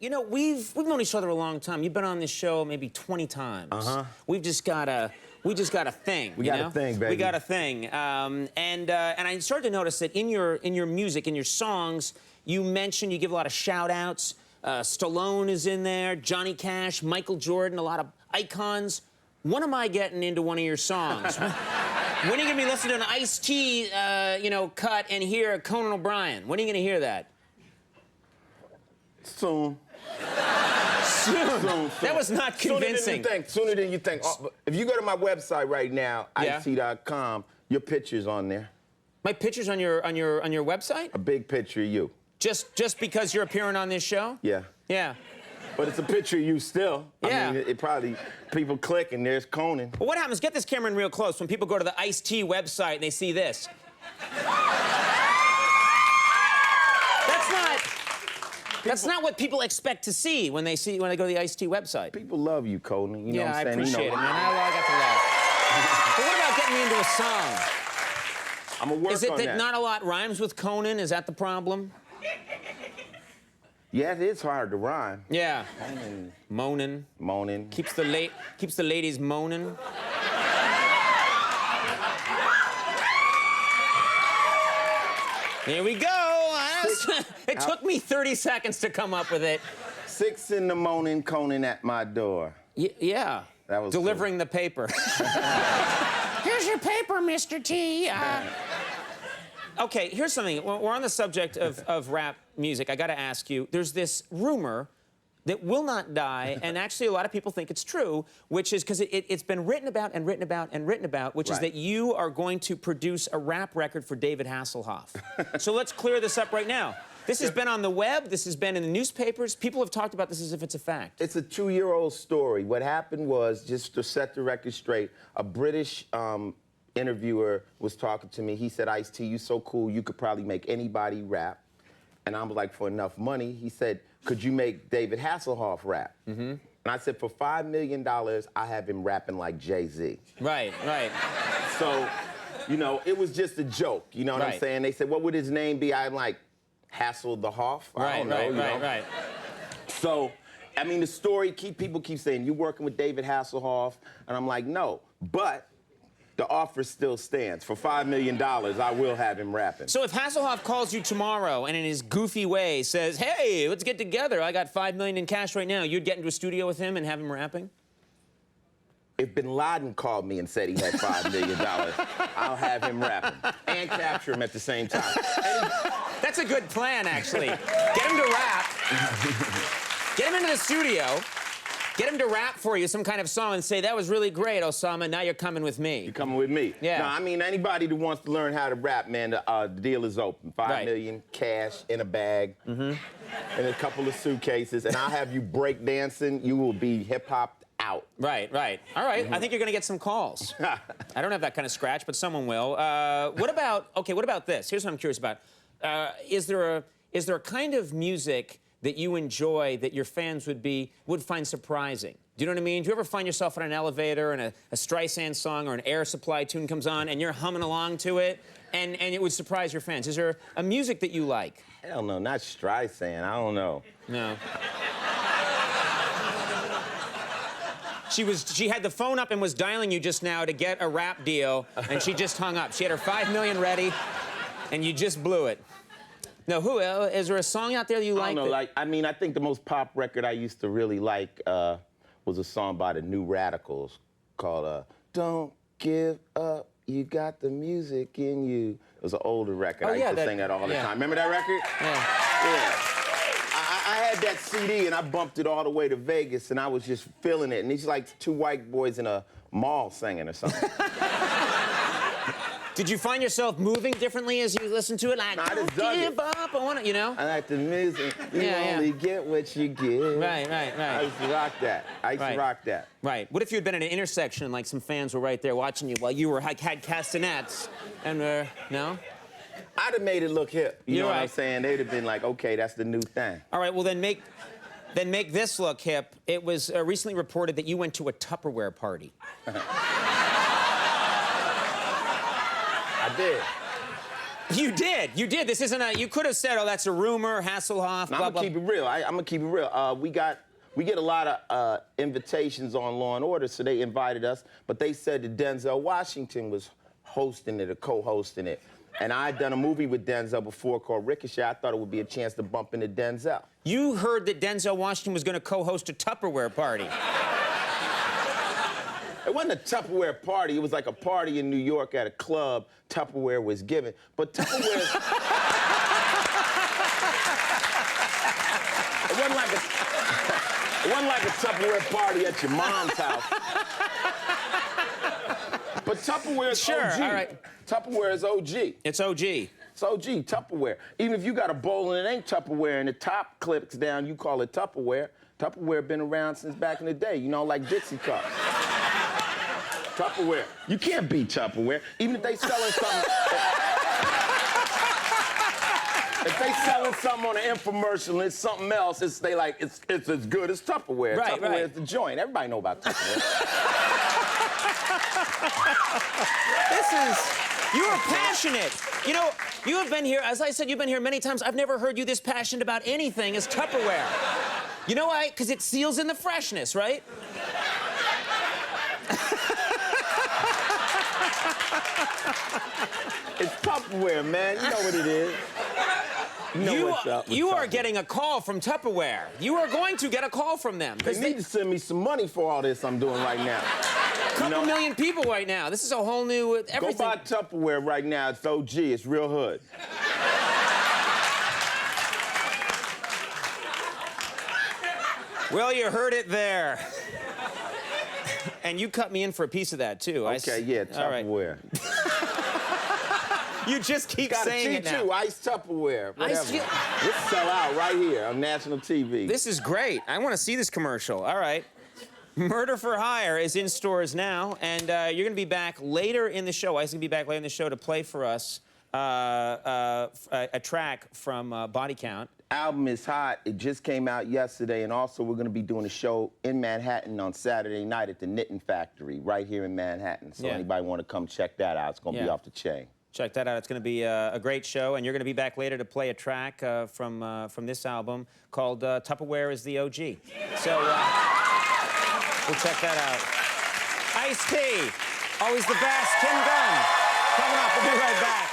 you know, we've known each other a long time. You've been on this show maybe 20 times. We just got a thing. We got a thing, baby. We got a thing. And I started to notice that in your music, in your songs, you give a lot of shout-outs. Stallone is in there, Johnny Cash, Michael Jordan, a lot of icons. When am I getting into one of your songs? When are you gonna be listening to an Ice-T, cut and hear Conan O'Brien? When are you gonna hear that? Soon. Soon. That was not convincing. Sooner than you think. Oh, if you go to my website right now, ice-t.com, your picture's on there. My picture's on your website? A big picture of you. Just because you're appearing on this show? Yeah. Yeah. But it's a picture of you still. Yeah. I mean, it probably, people click and there's Conan. Well, what happens, get this camera in real close, when people go to the Ice-T website and they see this. That's not what people expect to see when they go to the Ice-T website. People love you, Conan. You know what I'm saying? I appreciate it, man. I got to laugh. But what about getting me into a song? I'm gonna work on that. Is it that not a lot rhymes with Conan? Is that the problem? Yeah, it is hard to rhyme. Yeah. Moaning. Keeps the ladies moaning. Here we go. It took me 30 seconds to come up with it. 6 in the morning, Conan at my door. Yeah. That was delivering the paper. Here's your paper, Mr. T. Okay, here's something. We're on the subject of rap music. I got to ask you, there's this rumor that will not die, and actually a lot of people think it's true, which is because it's been written about and written about and written about, which is that you are going to produce a rap record for David Hasselhoff. So let's clear this up right now. This has been on the web, this has been in the newspapers, people have talked about this as if it's a fact. It's a 2-year-old story. What happened was, just to set the record straight, a British interviewer was talking to me. He said, Ice-T, you so cool, you could probably make anybody rap. And I was like, for enough money, he said, could you make David Hasselhoff rap? And I said, for $5 million, I have him rapping like Jay-Z. Right. So, you know, it was just a joke, you know what I'm saying? They said, what would his name be? I'm like, Hassel the Hoff? I don't know, Right. So, I mean, the story, people keep saying, you working with David Hasselhoff? And I'm like, no, but the offer still stands. For $5 million, I will have him rapping. So if Hasselhoff calls you tomorrow and in his goofy way says, hey, let's get together, I got $5 million in cash right now, you'd get into a studio with him and have him rapping? If Bin Laden called me and said he had $5 million, I'll have him rapping and capture him at the same time. That's a good plan, actually. Get him to rap. Get him into the studio. Get him to rap for you some kind of song and say, that was really great, Osama, now you're coming with me. You're coming with me. Yeah. No, I mean, anybody that wants to learn how to rap, man, the deal is open. $5 million, cash, in a bag, and a couple of suitcases, and I'll have you break dancing. You will be hip-hopped out. Right. All right, I think you're gonna get some calls. I don't have that kind of scratch, but someone will. What about this? Here's what I'm curious about. Is there a kind of music that you enjoy that your fans would find surprising? Do you know what I mean? Do you ever find yourself in an elevator and a Streisand song or an Air Supply tune comes on and you're humming along to it and it would surprise your fans? Is there a music that you like? Hell no, not Streisand. I don't know. No. She had the phone up and was dialing you just now to get a rap deal, and she just hung up. She had her $5 million ready, and you just blew it. No, is there a song out there that you like? I don't know, I think the most pop record I used to really like was a song by the New Radicals called Don't Give Up, You Got the Music in You. It was an older record. I used to sing that all the time. Remember that record? Yeah. I had that CD and I bumped it all the way to Vegas and I was just feeling it. And it's like 2 white boys in a mall singing or something. Did you find yourself moving differently as you listened to it? Like, I just don't give up, I want to, you know? I like the music. You only get what you give. Right. I used to rock that. Right. What if you had been at an intersection and like some fans were right there watching you while you had castanets and no? I'd have made it look hip. You know what I'm saying? They'd have been like, okay, that's the new thing. All right, well then make this look hip. It was recently reported that you went to a Tupperware party. I did. You did. This isn't a. You could have said, "Oh, that's a rumor." Hasselhoff. Now, Blah, I'm blah. gonna keep it real. I'm gonna keep it real. We get a lot of invitations on Law and Order, so they invited us. But they said that Denzel Washington was hosting it or co-hosting it, and I had done a movie with Denzel before called Ricochet. I thought it would be a chance to bump into Denzel. You heard that Denzel Washington was going to co-host a Tupperware party. It wasn't a Tupperware party. It was like a party in New York at a club Tupperware was given. But Tupperware... It wasn't like a Tupperware party at your mom's house. But Tupperware is Sure, OG. all right. Tupperware is OG. It's OG. It's OG, Tupperware. Even if you got a bowl and it ain't Tupperware and the top clips down, you call it Tupperware. Tupperware been around since back in the day, you know, like Dixie cups. Tupperware. You can't beat Tupperware. Even if they selling something... If they selling something on an infomercial and it's something else, it's as good as Tupperware. Right, Tupperware right. is the joint. Everybody know about Tupperware. You are passionate. You know, you have been here, as I said, you've been here many times. I've never heard you this passionate about anything as Tupperware. You know why? Because it seals in the freshness, right? It's Tupperware, man. You know what it is. You know what's up with You are Tupperware. getting a call from Tupperware. You are going to get a call from them. They need to send me some money for all this I'm doing right now. Couple million people right now. This is a whole new everything. Go buy Tupperware right now. It's OG. It's real hood. Well, you heard it there. And you cut me in for a piece of that, too. Okay, yeah, All right. Tupperware. You just keep Got saying a it now. T2, Ice Tupperware, whatever. Ice- This sell out right here on national TV. This is great. I want to see this commercial. All right. Murder for Hire is in stores now, and you're going to be back later in the show. Ice is going to be back later in the show to play for us a track from Body Count. Album is hot. It just came out yesterday, and also we're going to be doing a show in Manhattan on Saturday night at the Knitting Factory right here in Manhattan. So Yeah. anybody want to come check that out? It's going to be Yeah. off the chain. Check that out. It's going to be a great show, and you're going to be back later to play a track from this album called Tupperware is the OG. So we'll check that out. Ice-T, always the best. Tim Gunn, coming up. We'll be right back.